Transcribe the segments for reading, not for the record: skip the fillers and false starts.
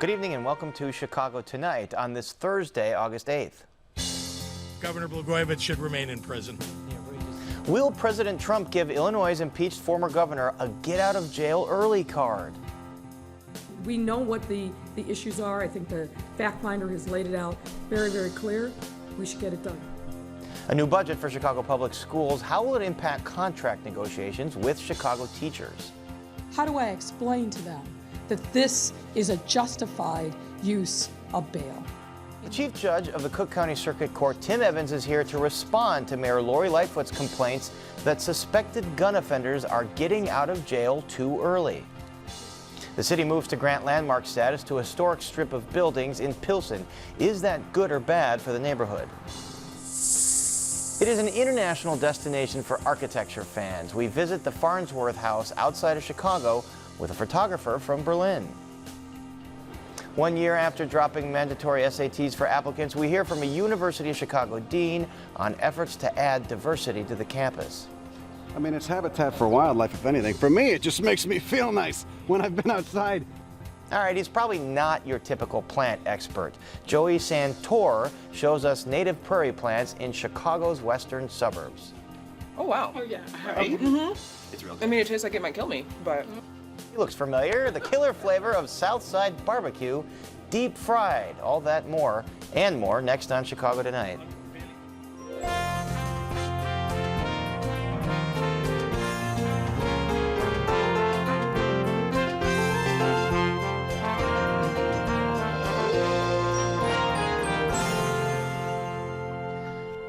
Good evening and welcome to Chicago Tonight on this Thursday, August 8th. Governor Blagojevich should remain in prison. Will President Trump give Illinois' impeached former governor a get-out-of-jail-early card? We know what the issues are. I think the fact finder has laid it out very, very clear. We should get it done. A new budget for Chicago Public Schools. How will it impact contract negotiations with Chicago teachers? How do I explain to them that this is a justified use of bail? The Chief Judge of the Cook County Circuit Court, Tim Evans, is here to respond to Mayor Lori Lightfoot's complaints that suspected gun offenders are getting out of jail too early. The city moves to grant landmark status to a historic strip of buildings in Pilsen. Is that good or bad for the neighborhood? It is an international destination for architecture fans. We visit the Farnsworth house outside of Chicago with a photographer from Berlin. 1 year after dropping mandatory SATs for applicants, we hear from a University of Chicago dean on efforts to add diversity to the campus. I mean, it's habitat for wildlife, if anything. For me, it just makes me feel nice when I've been outside. All right, he's probably not your typical plant expert. Joey Santor shows us native prairie plants in Chicago's western suburbs. Oh, wow. Oh, yeah. It's real good. I mean, it tastes like it might kill me, but... He looks familiar. The killer flavor of Southside barbecue, deep fried. All that more and more next on Chicago Tonight.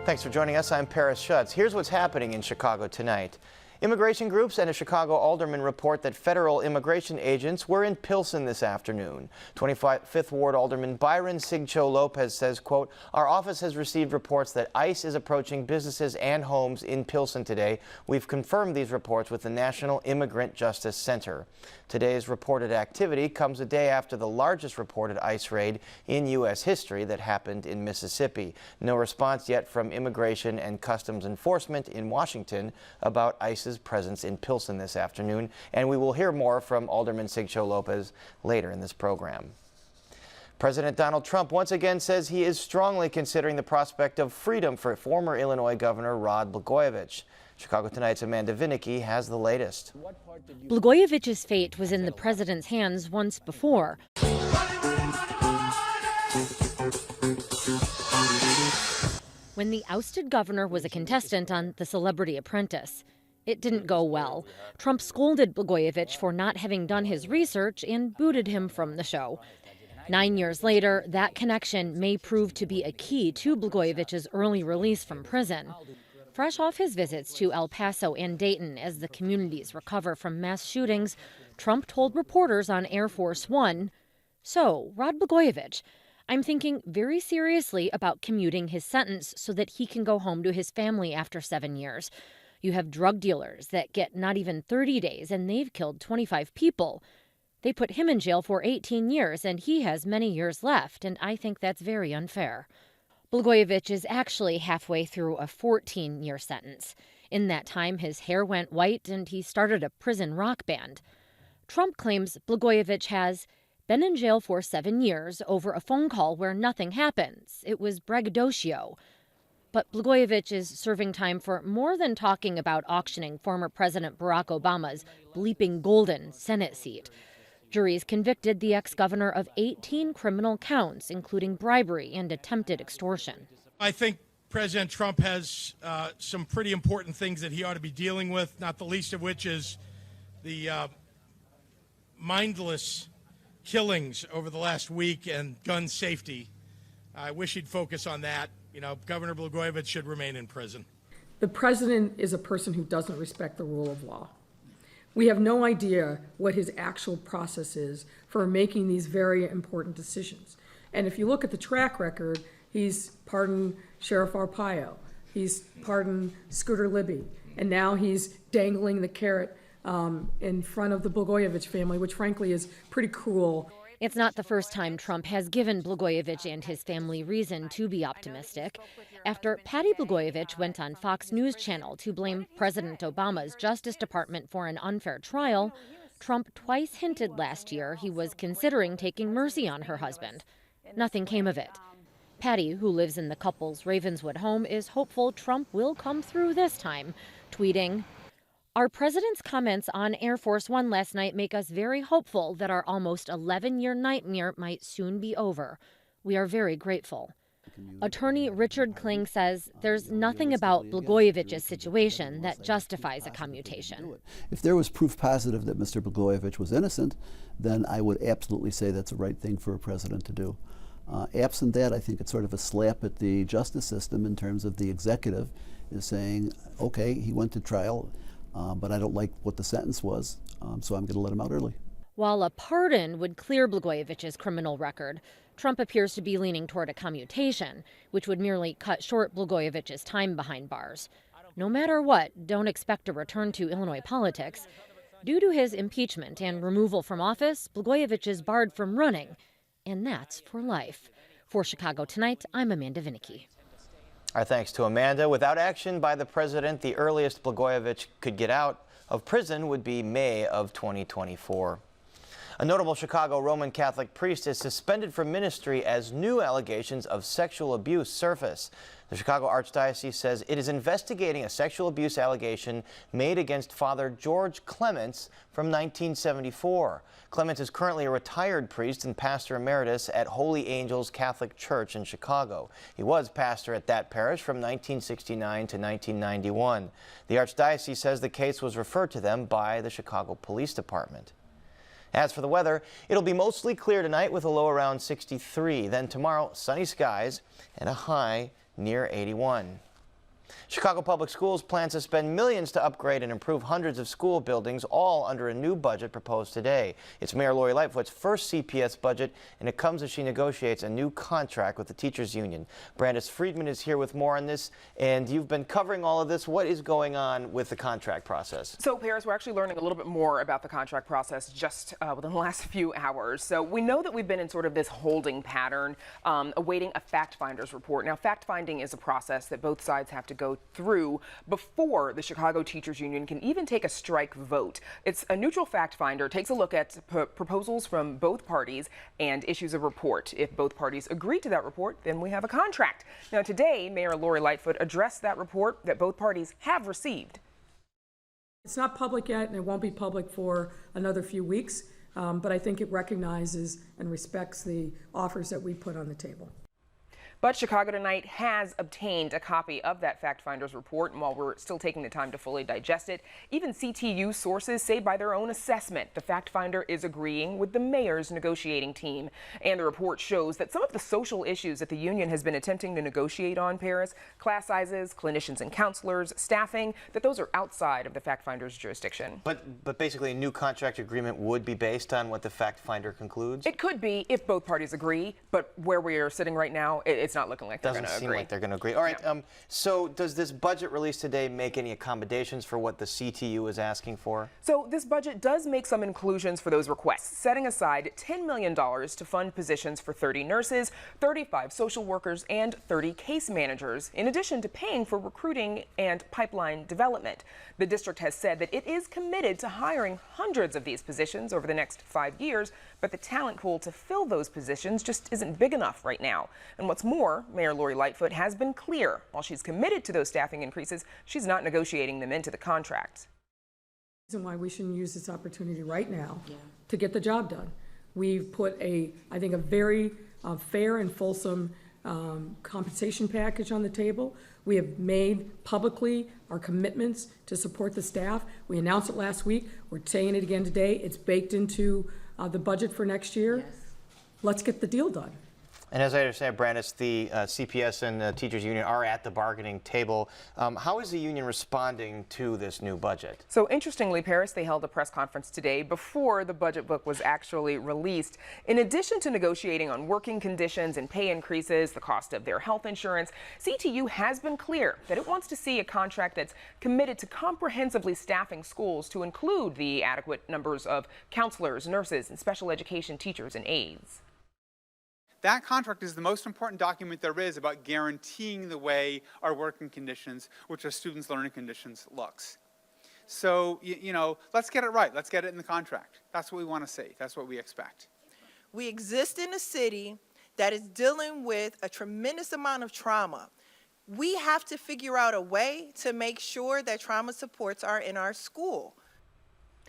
Thanks for joining us. I'm Paris Schutz. Here's what's happening in Chicago tonight. Immigration groups and a Chicago alderman report that federal immigration agents were in Pilsen this afternoon. 25th Ward Alderman Byron Sigcho Lopez says, quote, "Our office has received reports that ICE is approaching businesses and homes in Pilsen today. We've confirmed these reports with the National Immigrant Justice Center." Today's reported activity comes a day after the largest reported ICE raid in U.S. history that happened in Mississippi. No response yet from Immigration and Customs Enforcement in Washington about ICE's presence in Pilsen this afternoon, and we will hear more from Alderman Sigcho Lopez later in this program. President Donald Trump once again says he is strongly considering the prospect of freedom for former Illinois Governor Rod Blagojevich. Chicago Tonight's Amanda Vinicky has the latest. Blagojevich's fate was in the president's hands once before. When the ousted governor was a contestant on The Celebrity Apprentice. It didn't go well. Trump scolded Blagojevich for not having done his research and booted him from the show. 9 years later, that connection may prove to be a key to Blagojevich's early release from prison. Fresh off his visits to El Paso and Dayton as the communities recover from mass shootings, Trump told reporters on Air Force One, "So, Rod Blagojevich, I'm thinking very seriously about commuting his sentence so that he can go home to his family after 7 years. You have drug dealers that get not even 30 days, and they've killed 25 people. They put him in jail for 18 years, and he has many years left, and I think that's very unfair." Blagojevich is actually halfway through a 14-year sentence. In that time, his hair went white, and he started a prison rock band. Trump claims Blagojevich has been in jail for 7 years over a phone call where nothing happens. It was braggadocio. But Blagojevich is serving time for more than talking about auctioning former President Barack Obama's bleeping golden Senate seat. Juries convicted the ex-governor of 18 criminal counts, including bribery and attempted extortion. I think President Trump has some pretty important things that he ought to be dealing with, not the least of which is the mindless killings over the last week and gun safety. I wish he'd focus on that. You know, Governor Blagojevich should remain in prison. The president is a person who doesn't respect the rule of law. We have no idea what his actual process is for making these very important decisions. And if you look at the track record, he's pardoned Sheriff Arpaio, he's pardoned Scooter Libby, and now he's dangling the carrot in front of the Blagojevich family, which frankly is pretty cruel. It's not the first time Trump has given Blagojevich and his family reason to be optimistic. After Patty Blagojevich went on Fox News Channel to blame President Obama's Justice Department for an unfair trial, Trump twice hinted last year he was considering taking mercy on her husband. Nothing came of it. Patty, who lives in the couple's Ravenswood home, is hopeful Trump will come through this time, tweeting, "Our president's comments on Air Force One last night make us very hopeful that our almost 11-year nightmare might soon be over. We are very grateful." Attorney Richard Kling says there's nothing about Blagojevich's situation that justifies a commutation. If there was proof positive that Mr. Blagojevich was innocent, then I would absolutely say that's the right thing for a president to do. Absent that, I think it's sort of a slap at the justice system in terms of the executive is saying, okay, he went to trial, but I don't like what the sentence was, so I'm going to let him out early. While a pardon would clear Blagojevich's criminal record, Trump appears to be leaning toward a commutation, which would merely cut short Blagojevich's time behind bars. No matter what, don't expect a return to Illinois politics. Due to his impeachment and removal from office, Blagojevich is barred from running, and that's for life. For Chicago Tonight, I'm Amanda Vinicky. Our thanks to Amanda. Without action by the president, the earliest Blagojevich could get out of prison would be May of 2024. A notable Chicago Roman Catholic priest is suspended from ministry as new allegations of sexual abuse surface. The Chicago Archdiocese says it is investigating a sexual abuse allegation made against Father George Clements from 1974. Clements is currently a retired priest and pastor emeritus at Holy Angels Catholic Church in Chicago. He was pastor at that parish from 1969 to 1991. The Archdiocese says the case was referred to them by the Chicago Police Department. As for the weather, it'll be mostly clear tonight with a low around 63. Then tomorrow, sunny skies and a high near 81. Chicago Public Schools plans to spend millions to upgrade and improve hundreds of school buildings, all under a new budget proposed today. It's Mayor Lori Lightfoot's first CPS budget, and it comes as she negotiates a new contract with the teachers union. Brandis Friedman is here with more on this, and you've been covering all of this. What is going on with the contract process? So, Paris, we're actually learning a little bit more about the contract process just within the last few hours. So we know that we've been in sort of this holding pattern, awaiting a fact finder's report. Now, fact finding is a process that both sides have to go through before the Chicago Teachers Union can even take a strike vote. It's a neutral fact finder, takes a look at proposals from both parties and issues a report. If both parties agree to that report, then we have a contract. Now today, Mayor Lori Lightfoot addressed that report that both parties have received. It's not public yet, and it won't be public for another few weeks, but I think it recognizes and respects the offers that we put on the table. But Chicago Tonight has obtained a copy of that fact finder's report, and while we're still taking the time to fully digest it, even CTU sources say by their own assessment the fact finder is agreeing with the mayor's negotiating team. And the report shows that some of the social issues that the union has been attempting to negotiate on, Paris, class sizes, clinicians and counselors, staffing, that those are outside of the fact finder's jurisdiction. But basically a new contract agreement would be based on what the fact finder concludes? It could be if both parties agree, but where we are sitting right now, it's not looking like they're going to agree. Doesn't seem like they're going to agree. All right, so does this budget release today make any accommodations for what the CTU is asking for? So this budget does make some inclusions for those requests, setting aside $10 million to fund positions for 30 nurses, 35 social workers, and 30 case managers, in addition to paying for recruiting and pipeline development. The district has said that it is committed to hiring hundreds of these positions over the next 5 years, but the talent pool to fill those positions just isn't big enough right now. And what's more, Mayor Lori Lightfoot has been clear. While she's committed to those staffing increases, she's not negotiating them into the contract. The reason why we shouldn't use this opportunity right now to get the job done. We've put I think, a very fair and fulsome compensation package on the table. We have made publicly our commitments to support the staff. We announced it last week. We're saying it again today. It's baked into the budget for next year. Yes. Let's get the deal done. And as I understand, Brandis, the CPS and the teachers union are at the bargaining table. How is the union responding to this new budget? So interestingly, Paris, they held a press conference today before the budget book was actually released. In addition to negotiating on working conditions and pay increases, the cost of their health insurance, CTU has been clear that it wants to see a contract that's committed to comprehensively staffing schools to include the adequate numbers of counselors, nurses, and special education teachers and aides. That contract is the most important document there is about guaranteeing the way our working conditions, which are students' learning conditions, looks. So, you know, let's get it right. Let's get it in the contract. That's what we want to see. That's what we expect. We exist in a city that is dealing with a tremendous amount of trauma. We have to figure out a way to make sure that trauma supports are in our school.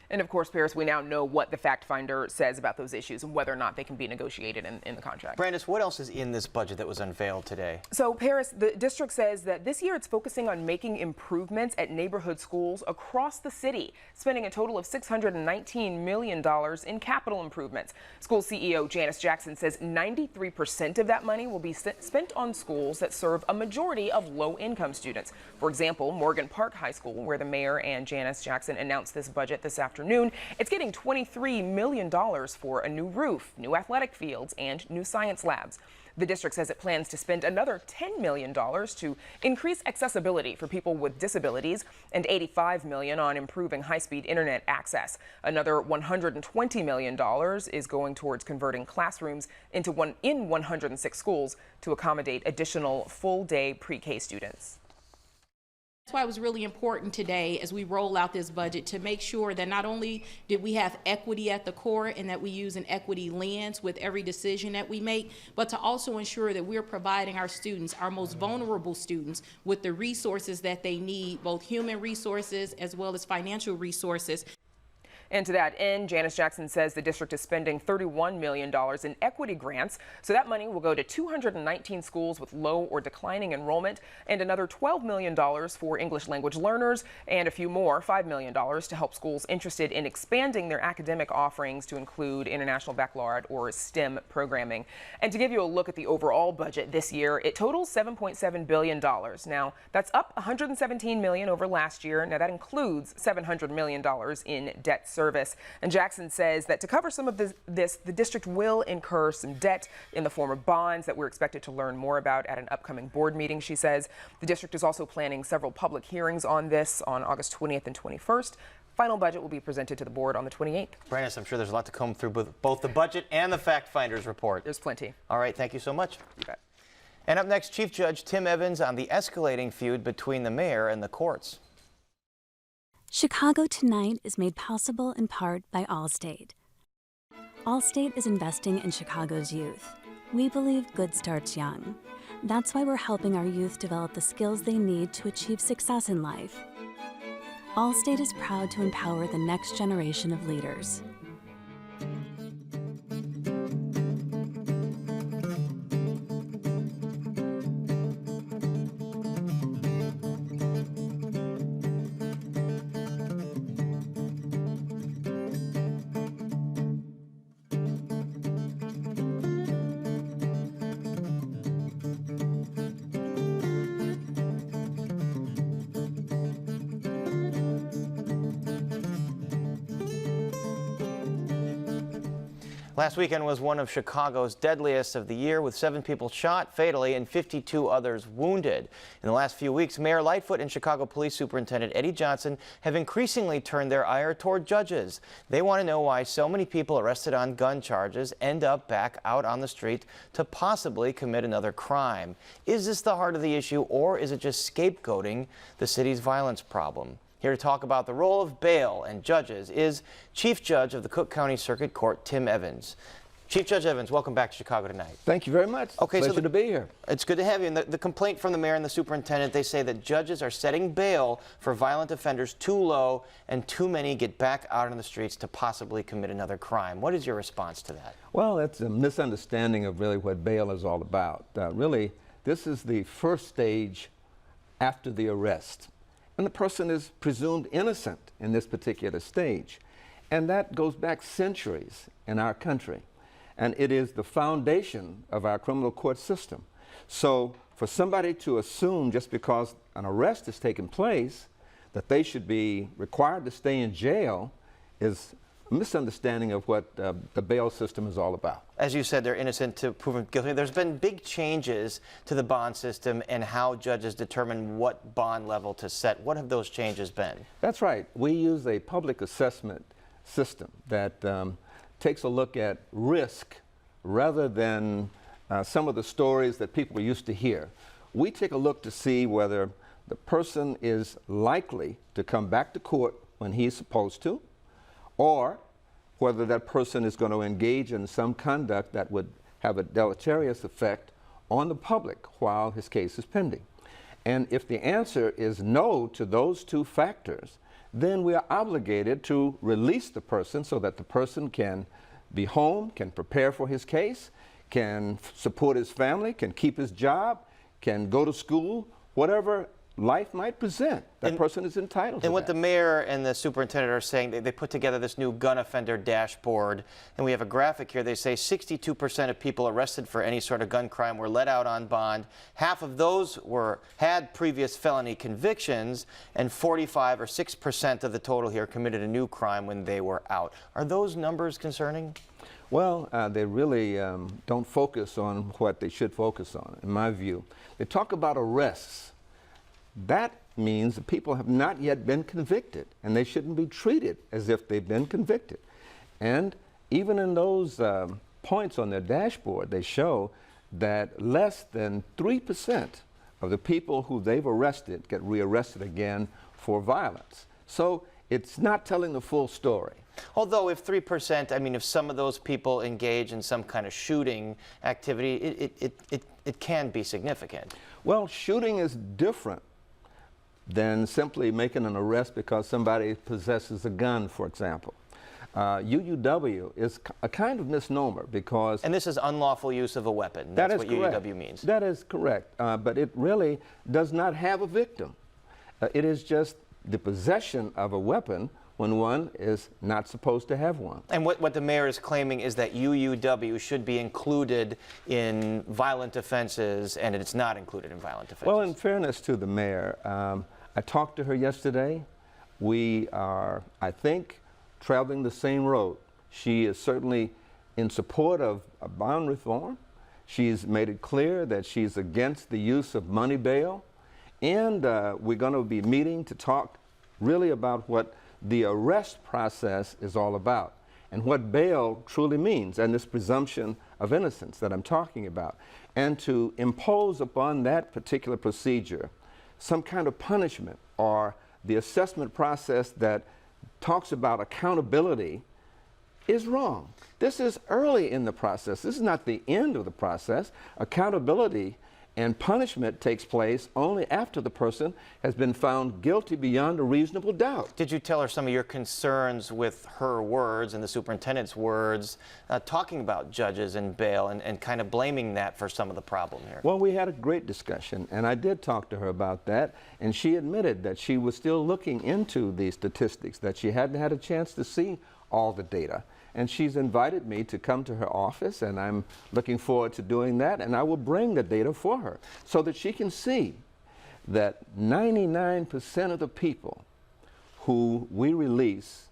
And of course, Paris, we now know what the fact finder says about those issues and whether or not they can be negotiated in the contract. Brandis, what else is in this budget that was unveiled today? So, Paris, the district says that this year it's focusing on making improvements at neighborhood schools across the city, spending a total of $619 million in capital improvements. School CEO Janice Jackson says 93% of that money will be spent on schools that serve a majority of low-income students. For example, Morgan Park High School, where the mayor and Janice Jackson announced this budget this afternoon, it's getting $23 million for a new roof, new athletic fields, and new science labs. The district says it plans to spend another $10 million to increase accessibility for people with disabilities and $85 million on improving high-speed internet access. Another $120 million is going towards converting classrooms in 106 schools to accommodate additional full-day pre-K students. That's why it was really important today as we roll out this budget to make sure that not only did we have equity at the core and that we use an equity lens with every decision that we make, but to also ensure that we're providing our students, our most vulnerable students, with the resources that they need, both human resources as well as financial resources. And to that end, Janice Jackson says the district is spending $31 million in equity grants, so that money will go to 219 schools with low or declining enrollment, and another $12 million for English language learners, and a few more, $5 million, to help schools interested in expanding their academic offerings to include International Baccalaureate or STEM programming. And to give you a look at the overall budget this year, it totals $7.7 billion. Now, that's up $117 million over last year. Now, that includes $700 million in debt service. And Jackson says that to cover some of this, the district will incur some debt in the form of bonds that we're expected to learn more about at an upcoming board meeting, she says. The district is also planning several public hearings on this on August 20th and 21st. Final budget will be presented to the board on the 28th. Brandis, I'm sure there's a lot to come through both the budget and the fact finder's report. There's plenty. All right, thank you so much. You bet. And up next, Chief Judge Tim Evans on the escalating feud between the mayor and the courts. Chicago Tonight is made possible in part by Allstate. Allstate is investing in Chicago's youth. We believe good starts young. That's why we're helping our youth develop the skills they need to achieve success in life. Allstate is proud to empower the next generation of leaders. Last weekend was one of Chicago's deadliest of the year, with 7 people shot fatally and 52 others wounded. In the last few weeks, Mayor Lightfoot and Chicago Police Superintendent Eddie Johnson have increasingly turned their ire toward judges. They want to know why so many people arrested on gun charges end up back out on the street to possibly commit another crime. Is this the heart of the issue, or is it just scapegoating the city's violence problem? Here to talk about the role of bail and judges is Chief Judge of the Cook County Circuit Court, Tim Evans. Chief Judge Evans, welcome back to Chicago Tonight. Thank you very much. Okay, Pleasure to be here. It's good to have you. And the complaint from the mayor and the superintendent, they say that judges are setting bail for violent offenders too low and too many get back out on the streets to possibly commit another crime. What is your response to that? Well, that's a misunderstanding of really what bail is all about. Really, this is the first stage after the arrest. And the person is presumed innocent in this particular stage. And that goes back centuries in our country. And it is the foundation of our criminal court system. So for somebody to assume just because an arrest has taken place that they should be required to stay in jail is a misunderstanding of what the bail system is all about. As you said, they're innocent to proven guilty. There's been big changes to the bond system and how judges determine what bond level to set. What have those changes been? That's right. We use a public assessment system that takes a look at risk rather than some of the stories that people used to hear. We take a look to see whether the person is likely to come back to court when he's supposed to, or whether that person is going to engage in some conduct that would have a deleterious effect on the public while his case is pending. And if the answer is no to those two factors, then we are obligated to release the person so that the person can be home, can prepare for his case, can support his family, can keep his job, can go to school, whatever life might present. That person is entitled to that. And what the mayor and the superintendent are saying, they put together this new gun offender dashboard, and we have a graphic here. They say 62% of people arrested for any sort of gun crime were let out on bond. Half of those had previous felony convictions, and 45 or 6% of the total here committed a new crime when they were out. Are those numbers concerning? Well, they really don't focus on what they should focus on, in my view. They talk about arrests. That means that people have not yet been convicted, and they shouldn't be treated as if they've been convicted. And even in those points on their dashboard, they show that less than 3% of the people who they've arrested get rearrested again for violence. So it's not telling the full story. Although if 3%, I mean, if some of those people engage in some kind of shooting activity, it can be significant. Well, shooting is different than simply making an arrest because somebody possesses a gun, for example. UUW is a kind of misnomer because... And this is unlawful use of a weapon. That's what UUW means. That is correct, but it really does not have a victim. It is just the possession of a weapon when one is not supposed to have one. And what the mayor is claiming is that UUW should be included in violent offenses, and it's not included in violent offenses. Well, in fairness to the mayor, I talked to her yesterday. We are, I think, traveling the same road. She is certainly in support of a bond reform. She's made it clear that she's against the use of money bail. And we're going to be meeting to talk really about what the arrest process is all about and what bail truly means and this presumption of innocence that I'm talking about. And to impose upon that particular procedure some kind of punishment or the assessment process that talks about accountability is wrong. This is early in the process. This is not the end of the process. Accountability and punishment takes place only after the person has been found guilty beyond a reasonable doubt. Did you tell her some of your concerns with her words and the superintendent's words, talking about judges and bail and kind of blaming that for some of the problem here? Well, we had a great discussion, and I did talk to her about that, and she admitted that she was still looking into the statistics, that she hadn't had a chance to see all the data. And she's invited me to come to her office, and I'm looking forward to doing that, and I will bring the data for her so that she can see that 99% of the people who we release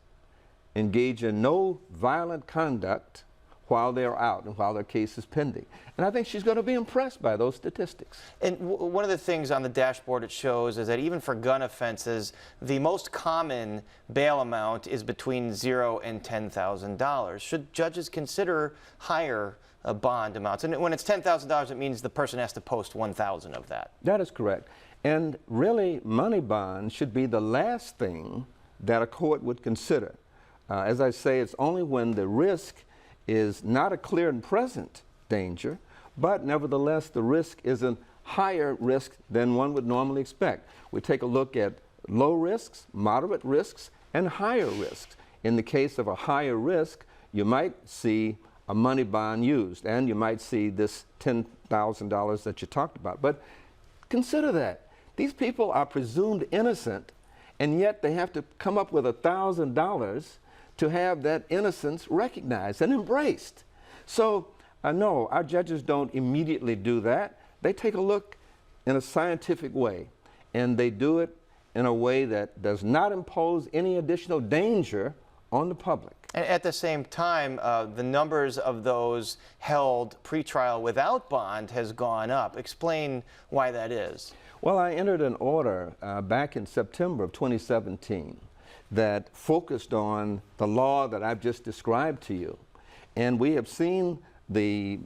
engage in no violent conduct while they're out and while their case is pending. And I think she's going to be impressed by those statistics. And one of the things on the dashboard it shows is that even for gun offenses, the most common bail amount is between $0 and $10,000. Should judges consider higher bond amounts? And when it's $10,000, it means the person has to post $1,000 of that. That is correct. And really, money bond should be the last thing that a court would consider. As I say, it's only when the risk is not a clear and present danger, but nevertheless the risk is a higher risk than one would normally expect. We take a look at low risks, moderate risks, and higher risks. In the case of a higher risk, you might see a money bond used, and you might see this $10,000 that you talked about. But consider that. These people are presumed innocent, and yet they have to come up with $1,000 to have that innocence recognized and embraced. So, no, our judges don't immediately do that. They take a look in a scientific way, and they do it in a way that does not impose any additional danger on the public. And at the same time, the numbers of those held pretrial without bond has gone up. Explain why that is. Well, I entered an order back in September of 2017 that focused on the law that I've just described to you. And we have seen the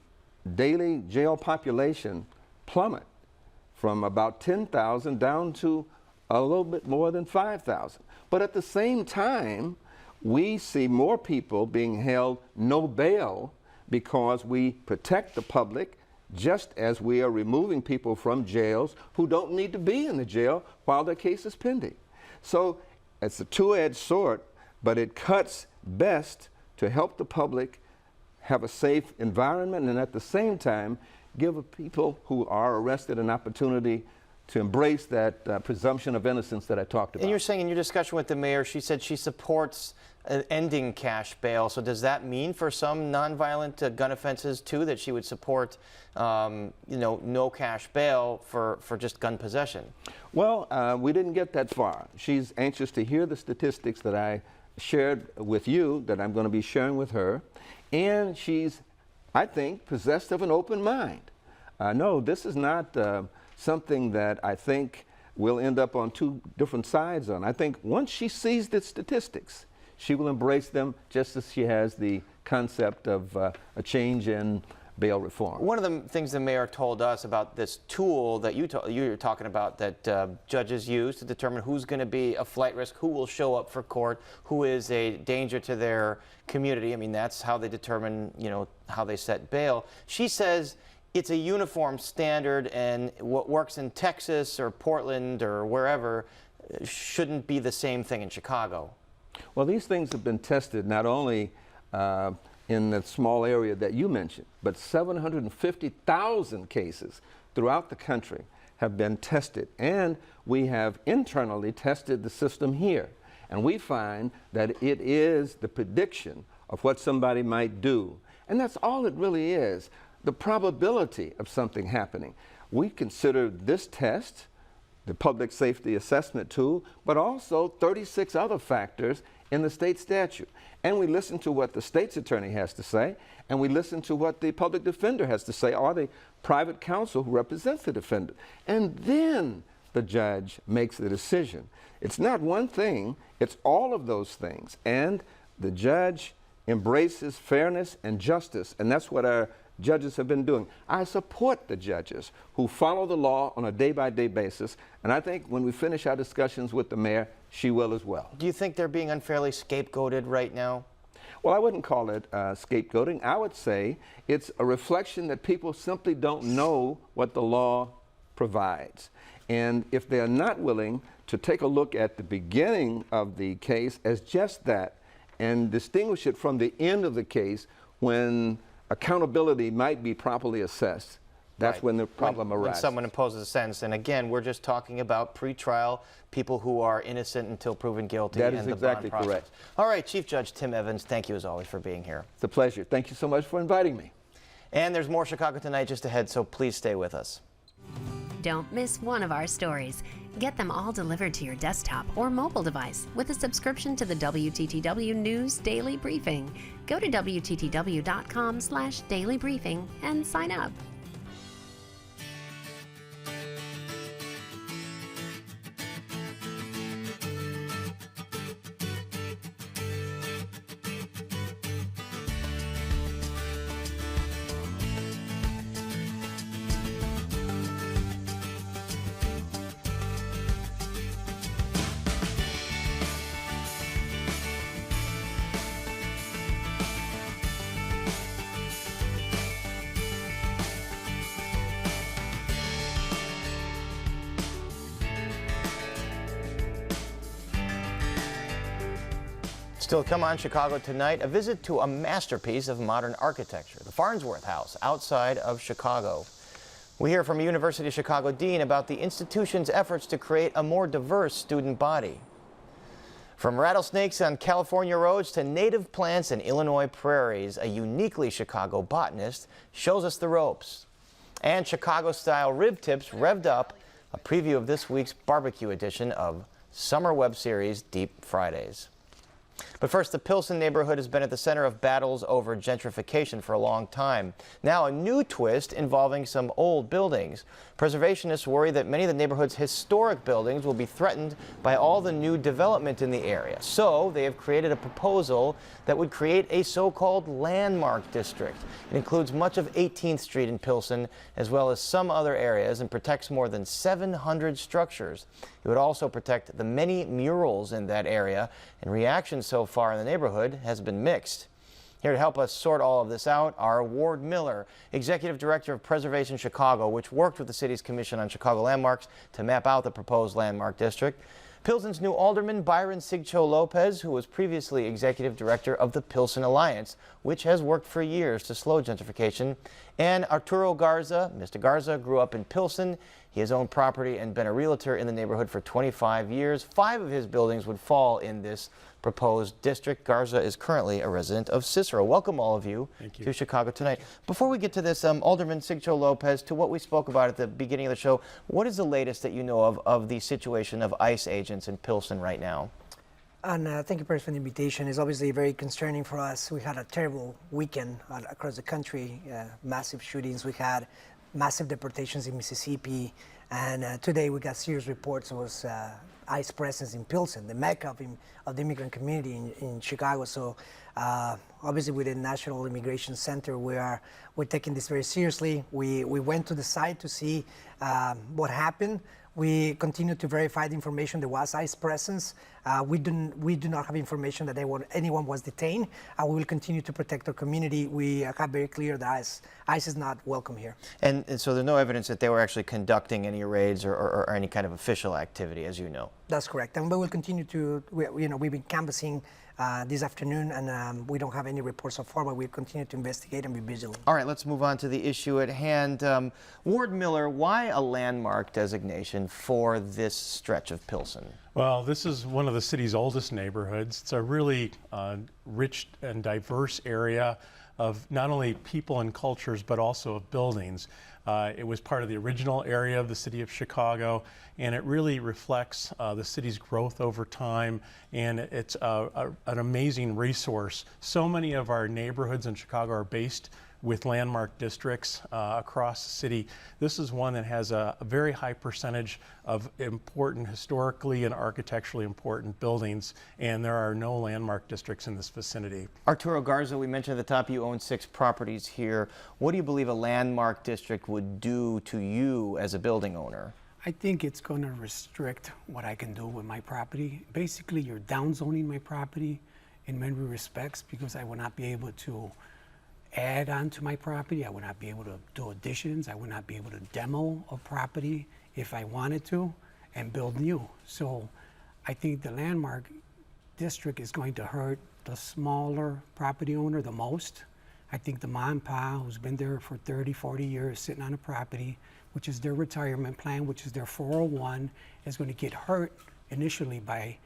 daily jail population plummet from about 10,000 down to a little bit more than 5,000. But at the same time, we see more people being held no bail because we protect the public, just as we are removing people from jails who don't need to be in the jail while their case is pending. So it's a two-edged sword, but it cuts best to help the public have a safe environment and at the same time give people who are arrested an opportunity to embrace that presumption of innocence that I talked about. And you're saying in your discussion with the mayor, she said she supports ending cash bail. So does that mean for some nonviolent gun offenses too that she would support, no cash bail for just gun possession? Well, we didn't get that far. She's anxious to hear the statistics that I shared with you, that I'm going to be sharing with her, and she's, I think, possessed of an open mind. No, this is not something that I think we'll end up on two different sides on. I think once she sees the statistics, she will embrace them just as she has the concept of a change in bail reform. One of the things the mayor told us about this tool that you're talking about that judges use to determine who's going to be a flight risk, who will show up for court, who is a danger to their community. I mean, that's how they determine, how they set bail. She says it's a uniform standard, and what works in Texas or Portland or wherever shouldn't be the same thing in Chicago. Well, these things have been tested not only in the small area that you mentioned, but 750,000 cases throughout the country have been tested. And we have internally tested the system here. And we find that it is the prediction of what somebody might do. And that's all it really is, the probability of something happening. We consider this test the public safety assessment tool, but also 36 other factors in the state statute. And we listen to what the state's attorney has to say, and we listen to what the public defender has to say, or the private counsel who represents the defendant. And then the judge makes the decision. It's not one thing, it's all of those things. And the judge embraces fairness and justice, and that's what our judges have been doing. I support the judges who follow the law on a day-by-day basis, and I think when we finish our discussions with the mayor, she will as well. Do you think they're being unfairly scapegoated right now? Well, I wouldn't call it scapegoating. I would say it's a reflection that people simply don't know what the law provides. And if they're not willing to take a look at the beginning of the case as just that and distinguish it from the end of the case when accountability might be properly assessed, that's when the problem arises. When someone imposes a sentence. And again, we're just talking about pretrial people who are innocent until proven guilty. That is exactly correct. All right, Chief Judge Tim Evans, thank you as always for being here. It's a pleasure. Thank you so much for inviting me. And there's more Chicago Tonight just ahead, so please stay with us. Don't miss one of our stories. Get them all delivered to your desktop or mobile device with a subscription to the WTTW News Daily Briefing. Go to WTTW.com/dailybriefing and sign up. Still to come on Chicago Tonight, a visit to a masterpiece of modern architecture, the Farnsworth House outside of Chicago. We hear from a University of Chicago dean about the institution's efforts to create a more diverse student body. From rattlesnakes on California roads to native plants in Illinois prairies, a uniquely Chicago botanist shows us the ropes. And Chicago-style rib tips revved up, a preview of this week's barbecue edition of summer web series Deep Fridays. But first, the Pilsen neighborhood has been at the center of battles over gentrification for a long time. Now, a new twist involving some old buildings. Preservationists worry that many of the neighborhood's historic buildings will be threatened by all the new development in the area. So, they have created a proposal that would create a so-called landmark district. It includes much of 18th Street in Pilsen, as well as some other areas, and protects more than 700 structures. It would also protect the many murals in that area, and reaction so far in the neighborhood has been mixed. Here to help us sort all of this out are Ward Miller, Executive Director of Preservation Chicago, which worked with the city's Commission on Chicago Landmarks to map out the proposed landmark district. Pilsen's new alderman, Byron Sigcho Lopez, who was previously Executive Director of the Pilsen Alliance, which has worked for years to slow gentrification. And Arturo Garza. Mr. Garza grew up in Pilsen. He has owned property and been a realtor in the neighborhood for 25 years. 5 of his buildings would fall in this proposed district. Garza is currently a resident of Cicero. Welcome all of you to Chicago Tonight. Before we get to this, Alderman Sigcho Lopez, to what we spoke about at the beginning of the show, what is the latest that you know of the situation of ICE agents in Pilsen right now? And thank you, President, for the invitation. It's obviously very concerning for us. We had a terrible weekend across the country, massive shootings. We had massive deportations in Mississippi. And today we got serious reports of ICE presence in Pilsen, the mecca of the immigrant community in Chicago. So obviously with the National Immigration Center, we're taking this very seriously. We went to the site to see what happened. We continue to verify the information. There was ICE presence. We do not have information that anyone was detained. We will continue to protect our community. We have very clear that ICE is not welcome here. And so there's no evidence that they were actually conducting any raids or any kind of official activity, as you know? That's correct. And we will continue to, we've been canvassing this afternoon, and we don't have any reports so far, but we'll continue to investigate and be vigilant. All right, let's move on to the issue at hand. Ward Miller, why a landmark designation for this stretch of Pilsen? Well, this is one of the city's oldest neighborhoods. It's a really rich and diverse area of not only people and cultures, but also of buildings. It was part of the original area of the city of Chicago, and it really reflects the city's growth over time, and it's an amazing resource. So many of our neighborhoods in Chicago are based with landmark districts across the city. This is one that has a very high percentage of important, historically and architecturally important buildings, and there are no landmark districts in this vicinity. Arturo Garza, we mentioned at the top you own 6 properties here. What do you believe a landmark district would do to you as a building owner? I think it's going to restrict what I can do with my property. Basically, you're downzoning my property in many respects because I will not be able to add on to my property. I would not be able to do additions. I would not be able to demo a property if I wanted to and build new. So I think the landmark district is going to hurt the smaller property owner the most. I think the mom and pa who's been there for 30, 40 years sitting on a property, which is their retirement plan, which is their 401, is going to get hurt initially by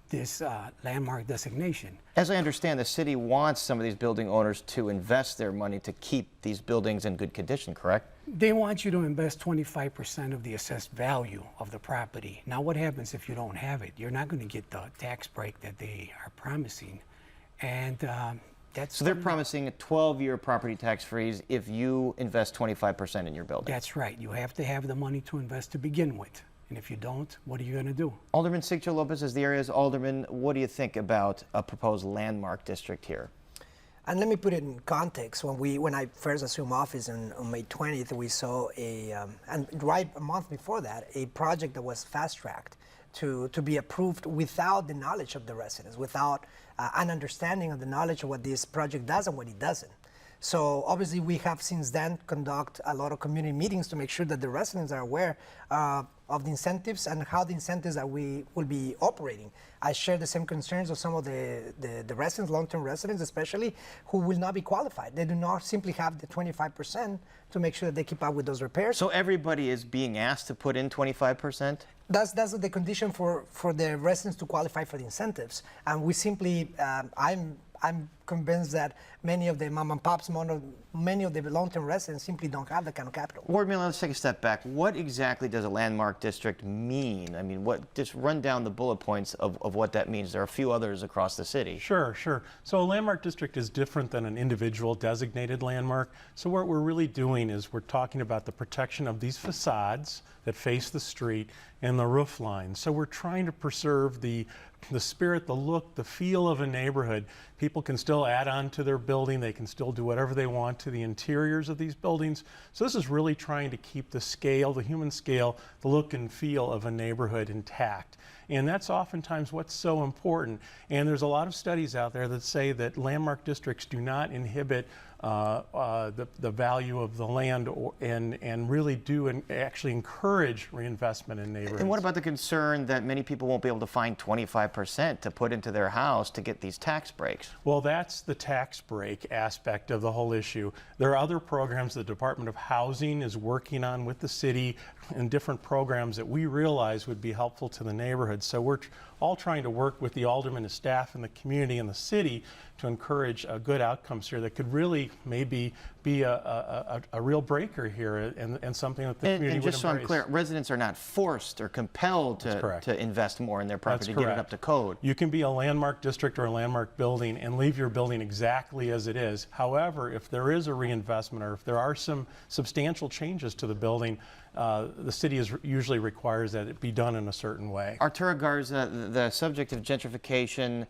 this landmark designation. As I understand, the city wants some of these building owners to invest their money to keep these buildings in good condition, correct? They want you to invest 25% of the assessed value of the property. Now what happens if you don't have it? You're not going to get the tax break that they are promising. And so they're promising a 12-year property tax freeze if you invest 25% in your building. That's right. You have to have the money to invest to begin with. And if you don't, what are you going to do? Alderman Sigcho Lopez, as the area's alderman, what do you think about a proposed landmark district here? And let me put it in context. When I first assumed office on May 20th, we saw and right a month before that, a project that was fast-tracked to be approved without the knowledge of the residents, without an understanding of the knowledge of what this project does and what it doesn't. So obviously we have since then conduct a lot of community meetings to make sure that the residents are aware of the incentives and how the incentives that we will be operating. I share the same concerns of some of the residents, long-term residents especially, who will not be qualified. They do not simply have the 25% to make sure that they keep up with those repairs. So everybody is being asked to put in 25%? That's the condition for the residents to qualify for the incentives. And we simply, I'm convinced that many of the mom and pops, many of the long-term residents simply don't have that kind of capital. Ward Miller, let's take a step back. What exactly does a landmark district mean? I mean, just run down the bullet points of what that means. There are a few others across the city. Sure. So a landmark district is different than an individual designated landmark. So what we're really doing is we're talking about the protection of these facades that face the street and the roof line. So we're trying to preserve the spirit, the look, the feel of a neighborhood. People can still add on to their building. They can still do whatever they want to the interiors of these buildings. So this is really trying to keep the scale, the human scale, the look and feel of a neighborhood intact. And that's oftentimes what's so important. And there's a lot of studies out there that say that landmark districts do not inhibit the value of the land and really do and actually encourage reinvestment in neighborhoods. And what about the concern that many people won't be able to find 25% to put into their house to get these tax breaks? Well, that's the tax break aspect of the whole issue. There are other programs the Department of Housing is working on with the city and different programs that we realize would be helpful to the neighborhood. So we're all trying to work with the aldermen, the staff, and the community and the city to encourage good outcomes here that could really maybe be a real breaker here and something that the community would embrace. And just so I'm clear, residents are not forced or compelled to invest more in their property to get it up to code. You can be a landmark district or a landmark building and leave your building exactly as it is. However, if there is a reinvestment or if there are some substantial changes to the building, the city usually requires that it be done in a certain way. Arturo Garza, the subject of gentrification,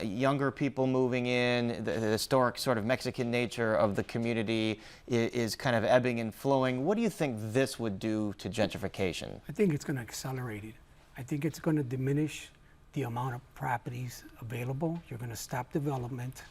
younger people moving in, the historic sort of Mexican nature of the community is kind of ebbing and flowing. What do you think this would do to gentrification? I think it's going to accelerate it. I think it's going to diminish the amount of properties available. You're going to stop development,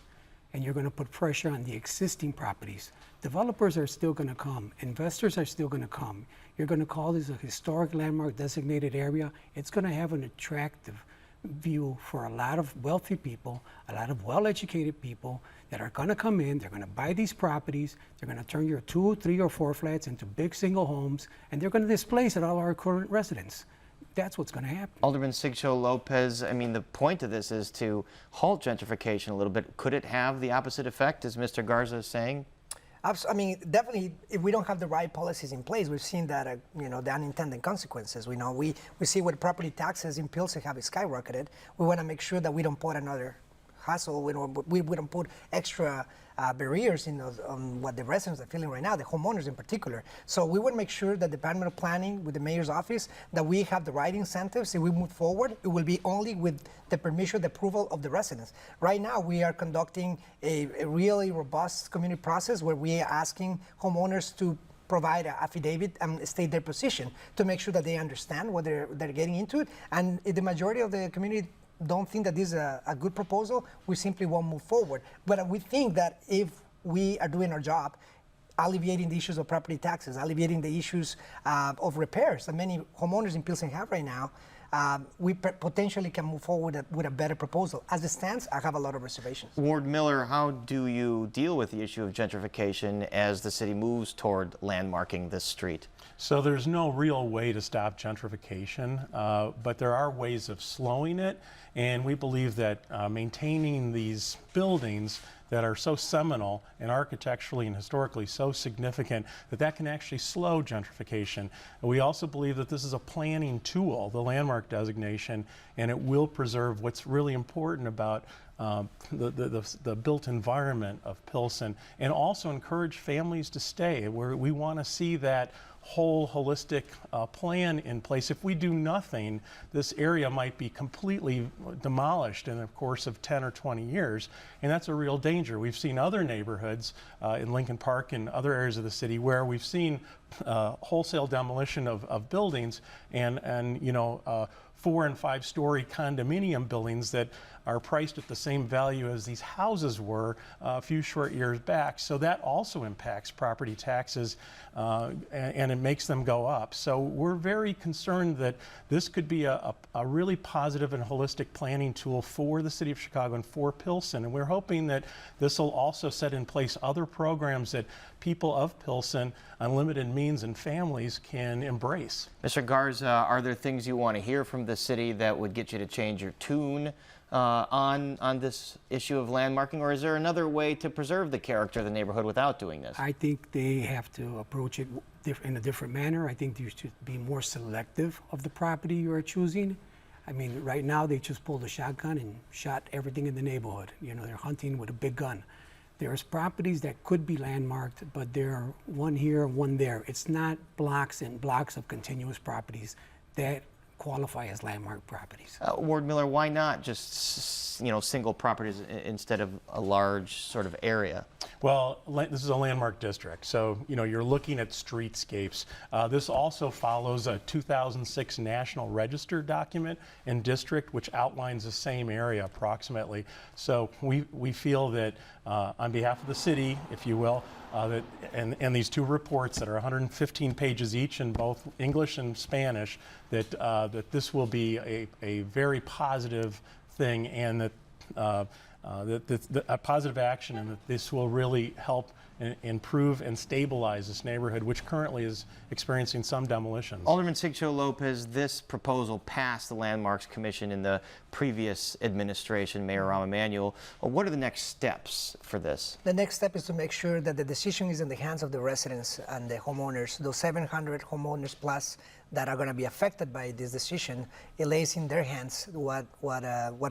and you're going to put pressure on the existing properties. Developers are still going to come. Investors are still going to come. You're going to call this a historic landmark designated area. It's going to have an attractive view for a lot of wealthy people, a lot of well-educated people that are going to come in. They're going to buy these properties. They're going to turn your 2, 3, or 4 flats into big single homes, and they're going to displace all our current residents. That's what's going to happen. Alderman Sigcho Lopez, I mean, the point of this is to halt gentrification a little bit. Could it have the opposite effect, as Mr. Garza is saying? I mean, definitely, if we don't have the right policies in place, we've seen that, the unintended consequences. We see what property taxes in Pilsen have skyrocketed. We want to make sure that we don't put another hassle. We don't put extra barriers on what the residents are feeling right now, the homeowners in particular. So we would make sure that the Department of Planning with the mayor's office, that we have the right incentives. If we move forward, it will be only with the permission, the approval of the residents. Right now, we are conducting a really robust community process where we are asking homeowners to provide an affidavit and state their position to make sure that they understand what they're getting into. And if the majority of the community don't think that this is a good proposal, we simply won't move forward. But we think that if we are doing our job, alleviating the issues of property taxes, alleviating the issues of repairs that many homeowners in Pilsen have right now, we potentially can move forward with a better proposal. As it stands, I have a lot of reservations. Ward Miller, how do you deal with the issue of gentrification as the city moves toward landmarking this street? So there's no real way to stop gentrification, but there are ways of slowing it, and we believe that maintaining these buildings that are so seminal and architecturally and historically so significant that can actually slow gentrification. And we also believe that this is a planning tool, the landmark designation, and it will preserve what's really important about the built environment of Pilsen, and also encourage families to stay. We want to see that whole holistic plan in place. If we do nothing, this area might be completely demolished in the course of 10 or 20 years, and that's a real danger. We've seen other neighborhoods in Lincoln Park and other areas of the city where we've seen wholesale demolition of buildings and 4- and 5-story condominium buildings that are priced at the same value as these houses were a few short years back. So that also impacts property taxes and it makes them go up. So we're very concerned that this could be a really positive and holistic planning tool for the city of Chicago and for Pilsen. And we're hoping that this will also set in place other programs that people of Pilsen, unlimited means and families can embrace. Mr. Garza, are there things you want to hear from the city that would get you to change your tune on this issue of landmarking, or is there another way to preserve the character of the neighborhood without doing this? I think they have to approach it in a different manner. I think you should be more selective of the property you are choosing. I mean, right now they just pulled a shotgun and shot everything in the neighborhood. You know, they're hunting with a big gun. There's properties that could be landmarked, but they're one here, one there. It's not blocks and blocks of continuous properties that qualify as landmark properties. Ward Miller, why not just, you know, single properties instead of a large sort of area? Well, this is a landmark district, so you know you're looking at streetscapes. This also follows a 2006 National Register document and district, which outlines the same area approximately. So we feel that on behalf of the city, if you will, that and these two reports that are 115 pages each in both English and Spanish, that that this will be a very positive thing, and that a positive action, and that this will really help improve and stabilize this neighborhood, which currently is experiencing some demolitions. Alderman Sigcho Lopez, this proposal passed the Landmarks Commission in the previous administration, Mayor Rahm Emanuel. What are the next steps for this? The next step is to make sure that the decision is in the hands of the residents and the homeowners. Those 700 homeowners plus that are going to be affected by this decision, it lays in their hands what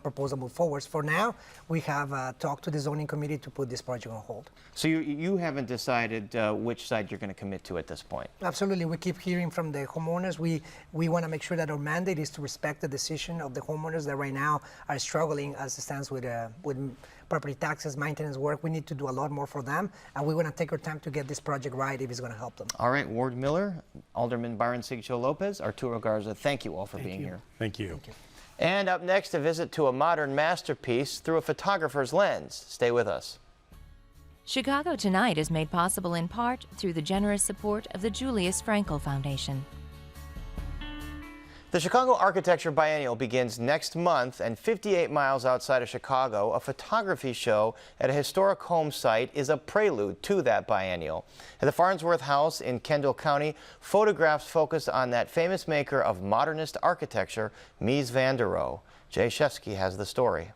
proposal move forward. For now, we have talked to the zoning committee to put this project on hold. So you haven't decided which side you're going to commit to at this point? Absolutely. We keep hearing from the homeowners. We want to make sure that our mandate is to respect the decision of the homeowners that right now are struggling as it stands with property taxes, maintenance work. We need to do a lot more for them, and we want to take our time to get this project right if it's going to help them. All right, Ward Miller, Alderman Byron Sigcho Lopez, Arturo Garza, thank you all for being here. Thank you. Thank you. And up next, a visit to a modern masterpiece through a photographer's lens. Stay with us. Chicago Tonight is made possible in part through the generous support of the Julius Frankel Foundation. The Chicago Architecture Biennial begins next month, and 58 miles outside of Chicago, a photography show at a historic home site is a prelude to that biennial. At the Farnsworth House in Kendall County, photographs focus on that famous maker of modernist architecture, Mies van der Rohe. Jay Shesky has the story.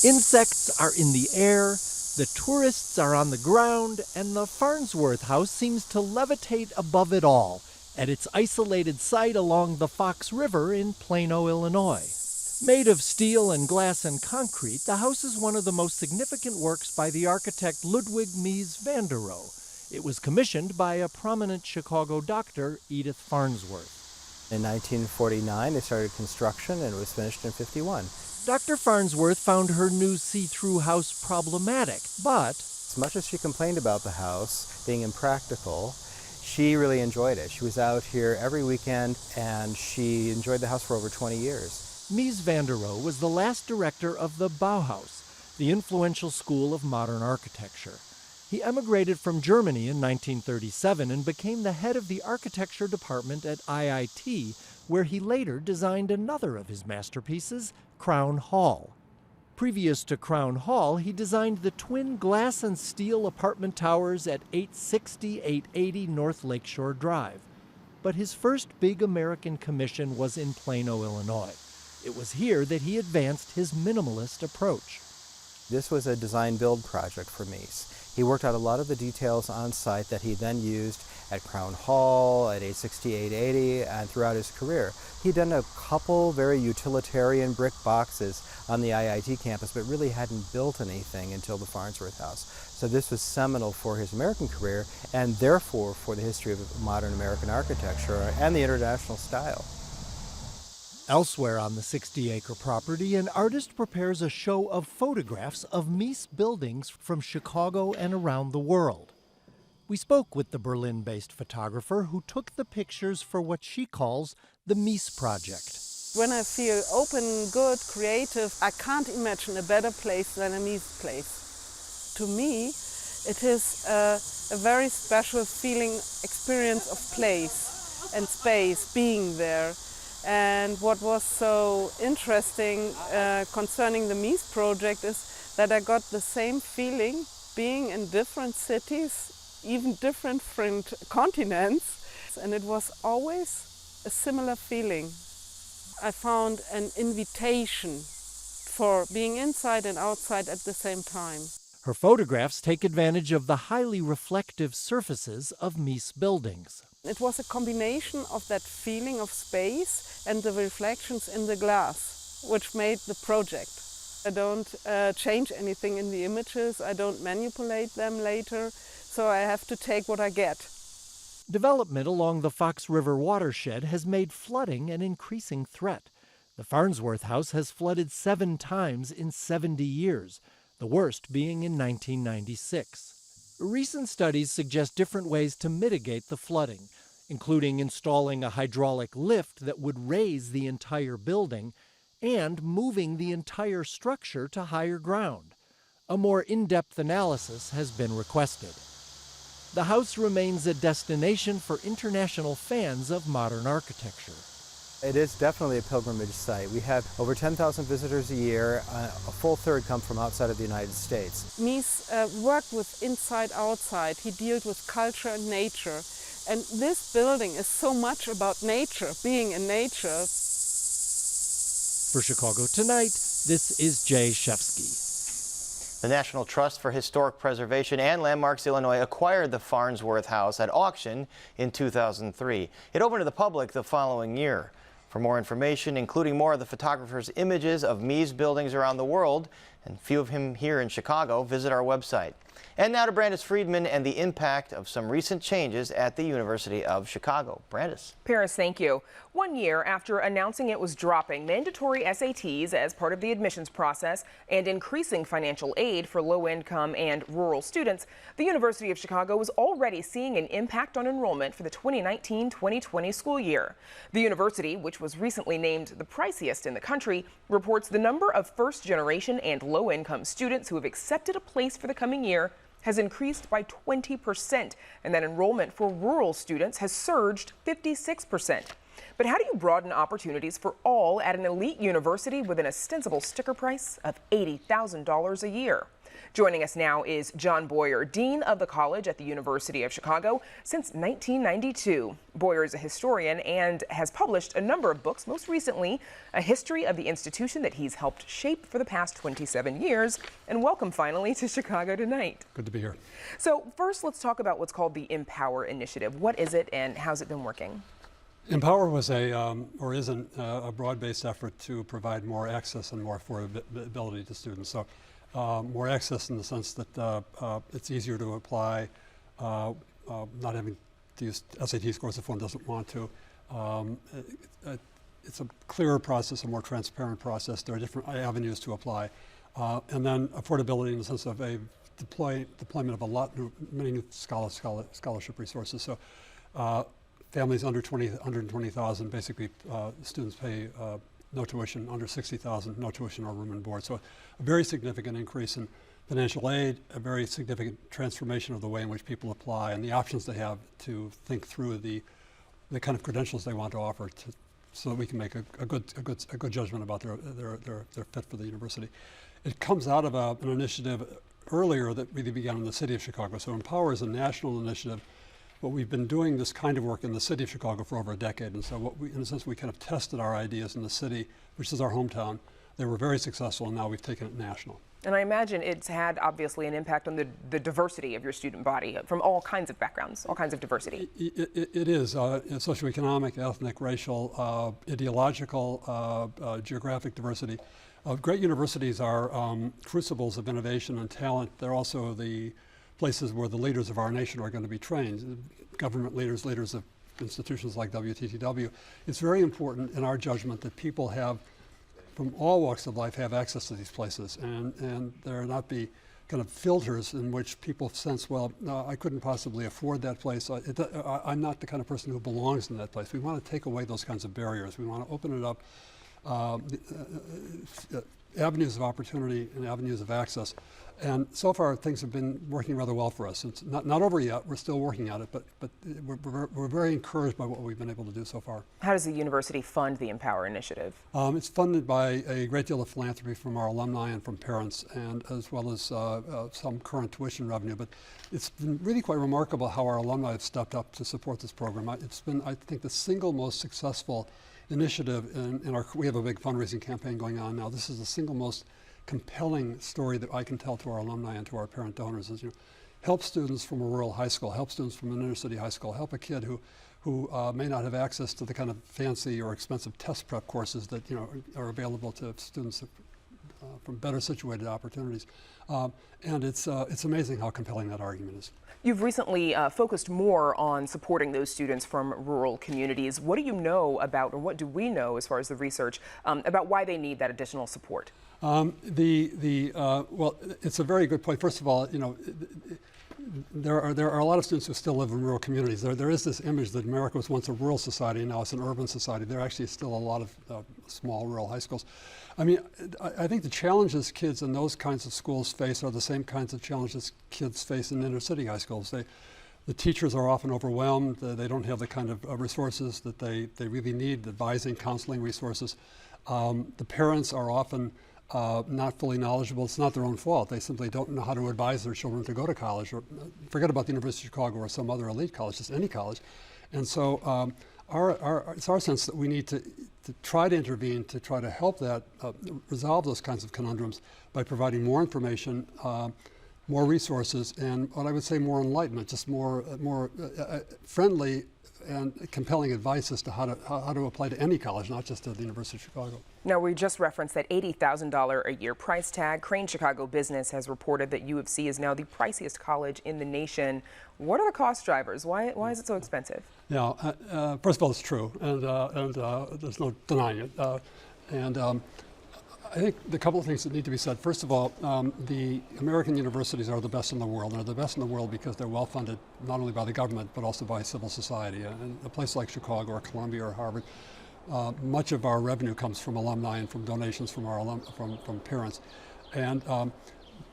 Insects are in the air, the tourists are on the ground, and the Farnsworth House seems to levitate above it all at its isolated site along the Fox River in Plano, Illinois. Made of steel and glass and concrete, the house is one of the most significant works by the architect Ludwig Mies van der Rohe. It was commissioned by a prominent Chicago doctor, Edith Farnsworth. In 1949, they started construction, and it was finished in 51. Dr. Farnsworth found her new see-through house problematic, but as much as she complained about the house being impractical, she really enjoyed it. She was out here every weekend, and she enjoyed the house for over 20 years. Mies van der Rohe was the last director of the Bauhaus, the influential school of modern architecture. He emigrated from Germany in 1937 and became the head of the architecture department at IIT, where he later designed another of his masterpieces, Crown Hall. Previous to Crown Hall, he designed the twin glass and steel apartment towers at 860-880 North Lakeshore Drive. But his first big American commission was in Plano, Illinois. It was here that he advanced his minimalist approach. This was a design-build project for Mies. He worked out a lot of the details on site that he then used at Crown Hall, at 860-880, and throughout his career. He'd done a couple very utilitarian brick boxes on the IIT campus, but really hadn't built anything until the Farnsworth House. So this was seminal for his American career, and therefore for the history of modern American architecture and the international style. Elsewhere on the 60-acre property, an artist prepares a show of photographs of Mies buildings from Chicago and around the world. We spoke with the Berlin-based photographer who took the pictures for what she calls the Mies Project. When I feel open, good, creative, I can't imagine a better place than a Mies place. To me, it is a very special feeling, experience of place and space, being there. And what was so interesting concerning the Mies project is that I got the same feeling being in different cities, even different continents, and it was always a similar feeling. I found an invitation for being inside and outside at the same time. Her photographs take advantage of the highly reflective surfaces of Mies buildings. It was a combination of that feeling of space and the reflections in the glass, which made the project. I don't change anything in the images, I don't manipulate them later, so I have to take what I get. Development along the Fox River watershed has made flooding an increasing threat. The Farnsworth house has flooded 7 times in 70 years, the worst being in 1996. Recent studies suggest different ways to mitigate the flooding, including installing a hydraulic lift that would raise the entire building and moving the entire structure to higher ground. A more in-depth analysis has been requested. The house remains a destination for international fans of modern architecture. It is definitely a pilgrimage site. We have over 10,000 visitors a year. A full third come from outside of the United States. Mies worked with inside-outside. He dealt with culture and nature. And this building is so much about nature, being in nature. For Chicago Tonight, this is Jay Shefsky. The National Trust for Historic Preservation and Landmarks Illinois acquired the Farnsworth house at auction in 2003. It opened to the public the following year. For more information, including more of the photographer's images of Mies buildings around the world, and a few of him here in Chicago, visit our website. And now to Brandis Friedman and the impact of some recent changes at the University of Chicago. Brandis. Paris, thank you. 1 year after announcing it was dropping mandatory SATs as part of the admissions process and increasing financial aid for low-income and rural students, the University of Chicago is already seeing an impact on enrollment for the 2019-2020 school year. The university, which was recently named the priciest in the country, reports the number of first-generation and low-income students who have accepted a place for the coming year has increased by 20%, and that enrollment for rural students has surged 56%. But how do you broaden opportunities for all at an elite university with an ostensible sticker price of $80,000 a year? Joining us now is John Boyer, Dean of the College at the University of Chicago since 1992. Boyer is a historian and has published a number of books, most recently a history of the institution that he's helped shape for the past 27 years. And welcome finally to Chicago Tonight. Good to be here. So first, let's talk about what's called the Empower Initiative. What is it and how's it been working? Empower was a broad-based effort to provide more access and more affordability to students. So more access in the sense that it's easier to apply, not having to use SAT scores if one doesn't want to. It's a clearer process, a more transparent process. There are different avenues to apply. And then affordability in the sense of a deployment of many new scholarship resources. So families under 120,000, basically students pay no tuition, under 60,000, no tuition or room and board. So a very significant increase in financial aid, a very significant transformation of the way in which people apply and the options they have to think through the kind of credentials they want to offer so that we can make a good judgment about their fit for the university. It comes out of an initiative earlier that really began in the city of Chicago. So Empower is a national initiative. But we've been doing this kind of work in the city of Chicago for over a decade. And so in a sense, we kind of tested our ideas in the city, which is our hometown. They were very successful, and now we've taken it national. And I imagine it's had obviously an impact on the diversity of your student body from all kinds of backgrounds, all kinds of diversity. It is socioeconomic, ethnic, racial, ideological, geographic diversity. Great universities are crucibles of innovation and talent. They're also the places where the leaders of our nation are going to be trained, government leaders, leaders of institutions like WTTW. It's very important in our judgment that people from all walks of life have access to these places, and there not be kind of filters in which people sense, well, no, I couldn't possibly afford that place. I'm not the kind of person who belongs in that place. We want to take away those kinds of barriers. We want to open it up, avenues of opportunity and avenues of access. And so far, things have been working rather well for us. It's not over yet. We're still working at it, but we're very encouraged by what we've been able to do so far. How does the university fund the Empower Initiative? It's funded by a great deal of philanthropy from our alumni and from parents, and as well as some current tuition revenue. But it's been really quite remarkable how our alumni have stepped up to support this program. It's been, I think, the single most successful initiative in our. We have a big fundraising campaign going on now. This is the single most compelling story that I can tell to our alumni and to our parent donors is, help students from a rural high school, help students from an inner city high school, help a kid who may not have access to the kind of fancy or expensive test prep courses that are available to students from better situated opportunities. And it's amazing how compelling that argument is. You've recently focused more on supporting those students from rural communities. What do you know about, or what do we know as far as the research about why they need that additional support? Well, it's a very good point. First of all, there are a lot of students who still live in rural communities. There is this image that America was once a rural society and now it's an urban society. There actually is still a lot of small rural high schools. I mean, I think the challenges kids in those kinds of schools face are the same kinds of challenges kids face in inner city high schools. The teachers are often overwhelmed. They don't have the kind of resources that they really need, advising, counseling resources. The parents are often not fully knowledgeable. It's not their own fault. They simply don't know how to advise their children to go to college, or forget about the University of Chicago or some other elite college, just any college. And so it's our sense that we need to try to intervene to try to help that resolve those kinds of conundrums by providing more information, more resources, and what I would say more enlightenment, just more friendly and compelling advice as to how to apply to any college, not just to the University of Chicago. Now, we just referenced that $80,000 a year price tag. Crane Chicago Business has reported that U of C is now the priciest college in the nation. What are the cost drivers? Why is it so expensive? Yeah, first of all, it's true, and there's no denying it. I think the couple of things that need to be said. First of all, the American universities are the best in the world. They're the best in the world because they're well funded, not only by the government, but also by civil society. And a place like Chicago or Columbia or Harvard, much of our revenue comes from alumni and from donations from our from parents. And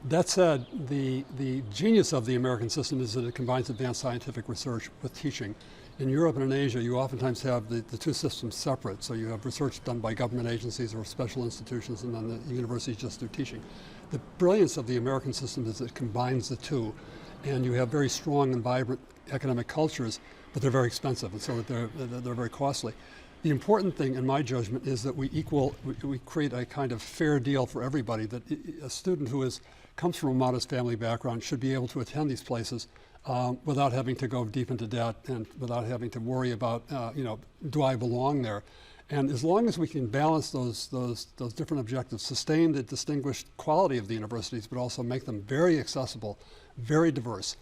that said, the genius of the American system is that it combines advanced scientific research with teaching. In Europe and in Asia, you oftentimes have the two systems separate. So you have research done by government agencies or special institutions, and then the universities just do teaching. The brilliance of the American system is that it combines the two, and you have very strong and vibrant academic cultures, but they're very expensive, and so they're very costly. The important thing, in my judgment, is that we create a kind of fair deal for everybody, that a student who comes from a modest family background should be able to attend these places without having to go deep into debt and without having to worry about, do I belong there? And as long as we can balance those different objectives, sustain the distinguished quality of the universities, but also make them very accessible, very diverse,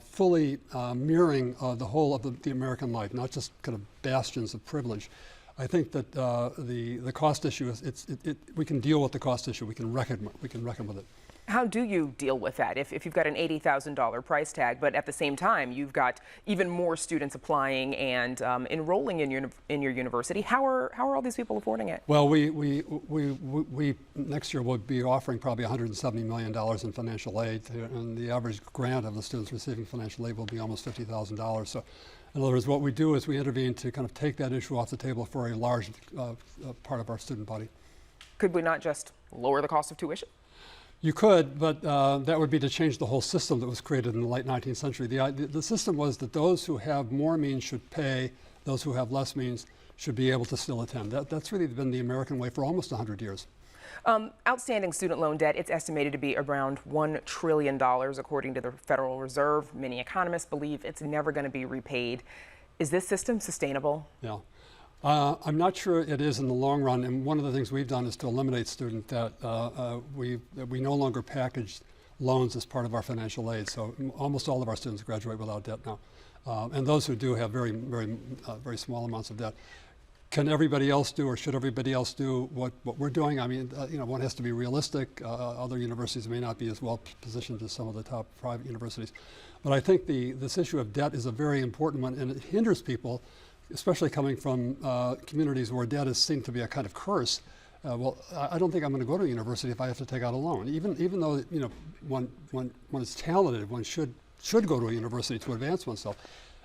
fully mirroring the whole of the American life, not just kind of bastions of privilege. I think that the cost issue we can deal with the cost issue. We can reckon with it. How do you deal with that if you've got an $80,000 price tag, but at the same time you've got even more students applying and enrolling in your university? How are all these people affording it? Well, we next year will be offering probably $170 million in financial aid, and the average grant of the students receiving financial aid will be almost $50,000. So, in other words, what we do is we intervene to kind of take that issue off the table for a large part of our student body. Could we not just lower the cost of tuition? You could, but that would be to change the whole system that was created in the late 19th century. The system was that those who have more means should pay, those who have less means should be able to still attend. That's really been the American way for almost 100 years. Outstanding student loan debt, it's estimated to be around $1 trillion, according to the Federal Reserve. Many economists believe it's never going to be repaid. Is this system sustainable? Yeah. I'm not sure it is in the long run, and one of the things we've done is to eliminate student debt. We no longer package loans as part of our financial aid, so almost all of our students graduate without debt now. And those who do have very very small amounts of debt. Can everybody else do, or should everybody else do what we're doing? I mean, one has to be realistic. Other universities may not be as well positioned as some of the top private universities. But I think this issue of debt is a very important one, and it hinders people, especially coming from communities where debt is seen to be a kind of curse. well, I don't think I'm going to go to a university if I have to take out a loan. Even though, you know, one is talented, one should go to a university to advance oneself.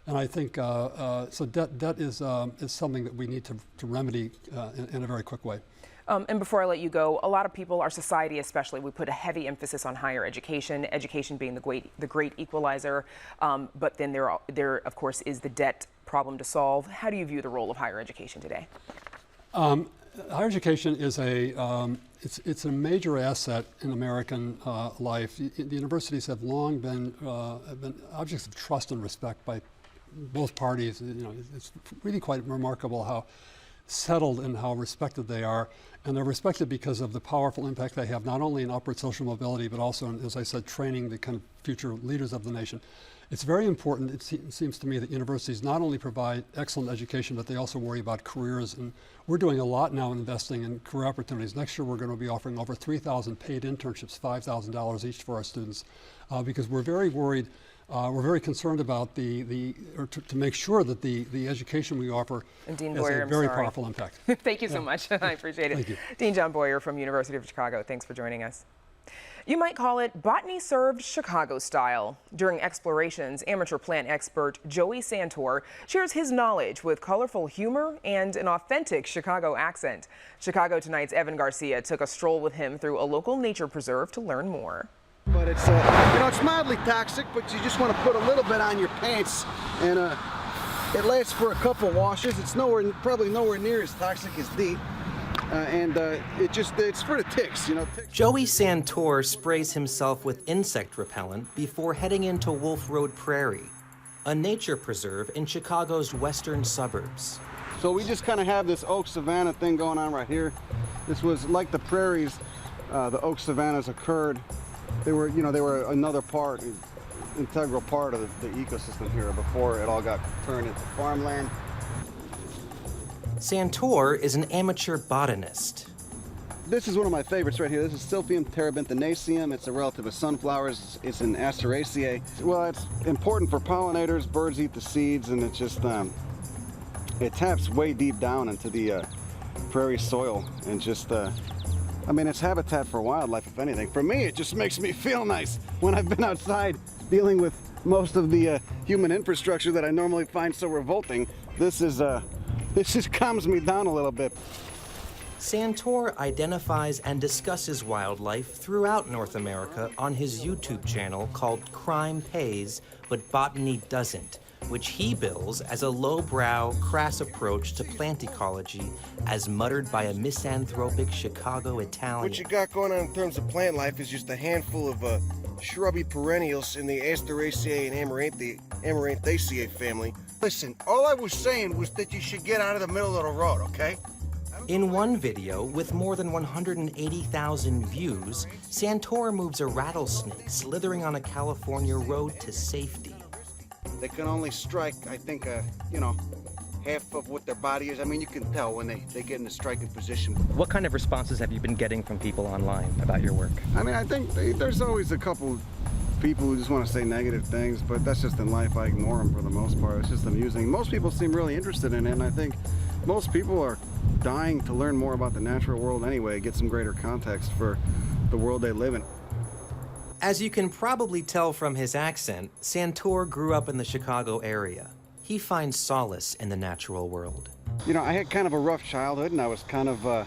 And I think so. Debt is something that we need to remedy in a very quick way. And before I let you go, a lot of people, our society especially, we put a heavy emphasis on higher education, education being the great equalizer. But then there, of course, is the debt problem to solve. How do you view the role of higher education today? Higher education is it's a major asset in American life. The universities have long been objects of trust and respect by both parties. You know, it's really quite remarkable how settled and how respected they are. And they're respected because of the powerful impact they have, not only in upward social mobility, but also in, as I said, training the kind of future leaders of the nation. It's very important, it seems to me, that universities not only provide excellent education, but they also worry about careers. And we're doing a lot now in investing in career opportunities. Next year, we're going to be offering over 3,000 paid internships, $5,000 each for our students, because we're very worried. We're very concerned about to make sure that the education we offer has a very powerful impact. Thank you so much. I appreciate it. Thank you. Dean John Boyer from University of Chicago, thanks for joining us. You might call it botany served Chicago style. During explorations, amateur plant expert Joey Santor shares his knowledge with colorful humor and an authentic Chicago accent. Chicago Tonight's Evan Garcia took a stroll with him through a local nature preserve to learn more. But it's, you know, it's mildly toxic, but you just want to put a little bit on your pants, and it lasts for a couple washes. It's probably nowhere near as toxic as DEET, and it's for the ticks, you know. Joey Santor sprays himself with insect repellent before heading into Wolf Road Prairie, a nature preserve in Chicago's western suburbs. So we just kind of have this oak savanna thing going on right here. This was like the prairies, the oak savannas occurred. They were another integral part of the ecosystem here before it all got turned into farmland. Santor is an amateur botanist. This is one of my favorites right here. This is Silphium terebinthinaceum. It's a relative of sunflowers. It's an Asteraceae. Well, it's important for pollinators. Birds eat the seeds, and it just it taps way deep down into the prairie soil, and just I mean, it's habitat for wildlife, if anything. For me, it just makes me feel nice when I've been outside dealing with most of the human infrastructure that I normally find so revolting. This just calms me down a little bit. Santor identifies and discusses wildlife throughout North America on his YouTube channel called Crime Pays, but Botany Doesn't, which he bills as a lowbrow, crass approach to plant ecology, as muttered by a misanthropic Chicago Italian. What you got going on in terms of plant life is just a handful of shrubby perennials in the Asteraceae and Amaranthaceae family. Listen, all I was saying was that you should get out of the middle of the road, okay? In one video, with more than 180,000 views, Santor moves a rattlesnake slithering on a California road to safety. They can only strike, I think, you know, half of what their body is. I mean, you can tell when they get in a striking position. What kind of responses have you been getting from people online about your work? I mean, I think there's always a couple people who just want to say negative things, but that's just in life. I ignore them for the most part. It's just amusing. Most people seem really interested in it, and I think most people are dying to learn more about the natural world anyway, get some greater context for the world they live in. As you can probably tell from his accent, Santor grew up in the Chicago area. He finds solace in the natural world. You know, I had kind of a rough childhood, and I was kind of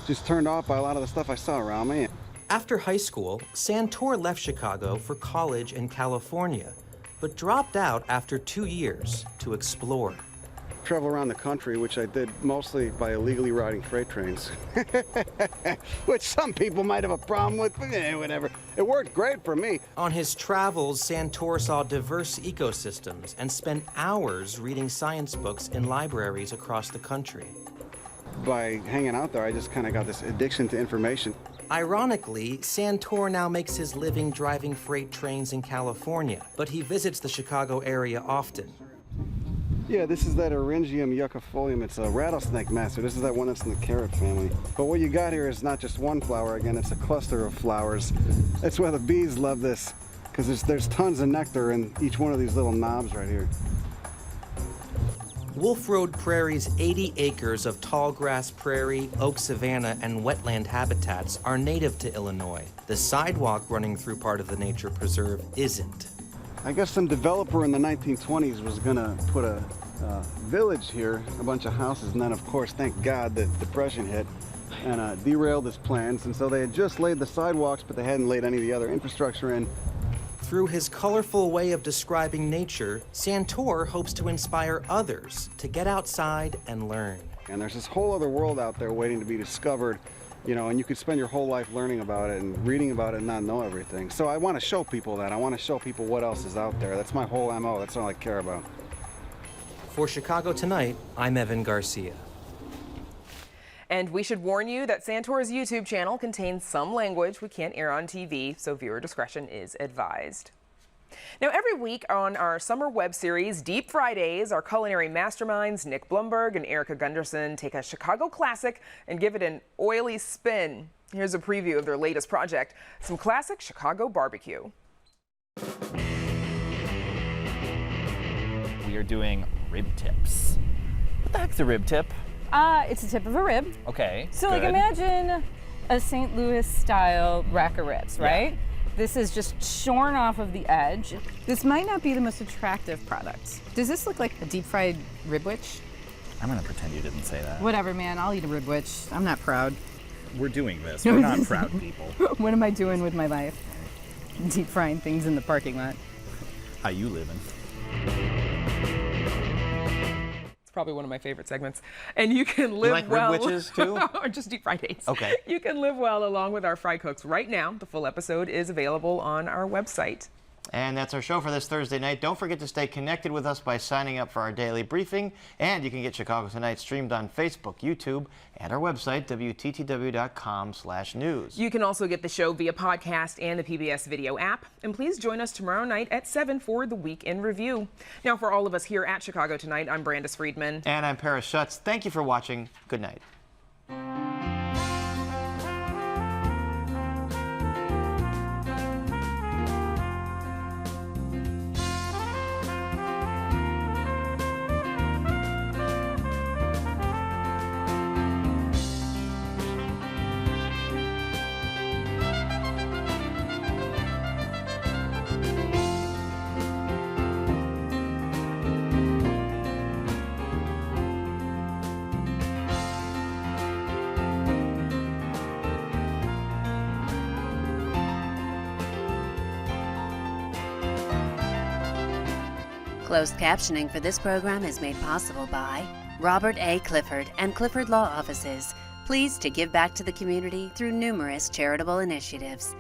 just turned off by a lot of the stuff I saw around me. After high school, Santor left Chicago for college in California, but dropped out after 2 years to explore. Travel around the country, which I did mostly by illegally riding freight trains, which some people might have a problem with, but whatever. It worked great for me. On his travels, Santor saw diverse ecosystems and spent hours reading science books in libraries across the country. By hanging out there, I just kind of got this addiction to information. Ironically, Santor now makes his living driving freight trains in California, but he visits the Chicago area often. Yeah, this is that Eryngium yuccifolium. It's a rattlesnake master. This is that one that's in the carrot family. But what you got here is not just one flower. Again, it's a cluster of flowers. That's why the bees love this, because there's tons of nectar in each one of these little knobs right here. Wolf Road Prairie's 80 acres of tall grass prairie, oak savanna, and wetland habitats are native to Illinois. The sidewalk running through part of the nature preserve isn't. I guess some developer in the 1920s was gonna put a village here, a bunch of houses, and then of course, thank God, the Depression hit and derailed his plans. And so they had just laid the sidewalks, but they hadn't laid any of the other infrastructure in. Through his colorful way of describing nature, Santor hopes to inspire others to get outside and learn. And there's this whole other world out there waiting to be discovered, you know, and you could spend your whole life learning about it and reading about it and not know everything. So I want to show people that. I want to show people what else is out there. That's my whole MO. That's all I care about. For Chicago Tonight, I'm Evan Garcia. And we should warn you that Santor's YouTube channel contains some language we can't air on TV, so viewer discretion is advised. Now, every week on our summer web series, Deep Fridays, our culinary masterminds, Nick Blumberg and Erica Gunderson, take a Chicago classic and give it an oily spin. Here's a preview of their latest project, some classic Chicago barbecue. We are doing rib tips. What the heck's a rib tip? It's a tip of a rib. Okay. So like imagine a St. Louis style rack of ribs, right? Yeah. This is just shorn off of the edge. This might not be the most attractive product. Does this look like a deep fried ribwich? I'm gonna pretend you didn't say that. Whatever, man, I'll eat a ribwich. I'm not proud. We're doing this, we're not proud people. What am I doing with my life? Deep frying things in the parking lot. How you living? Probably one of my favorite segments. And you can live like well. rib witches too? Or just deep fried dates. Okay. You can live well along with our fry cooks right now. The full episode is available on our website. And that's our show for this Thursday night. Don't forget to stay connected with us by signing up for our daily briefing. And you can get Chicago Tonight streamed on Facebook, YouTube, and our website, WTTW.com/news. You can also get the show via podcast and the PBS video app. And please join us tomorrow night at 7 for the Week in Review. Now, for all of us here at Chicago Tonight, I'm Brandis Friedman. And I'm Paris Schutz. Thank you for watching. Good night. Closed captioning for this program is made possible by Robert A. Clifford and Clifford Law Offices, pleased to give back to the community through numerous charitable initiatives.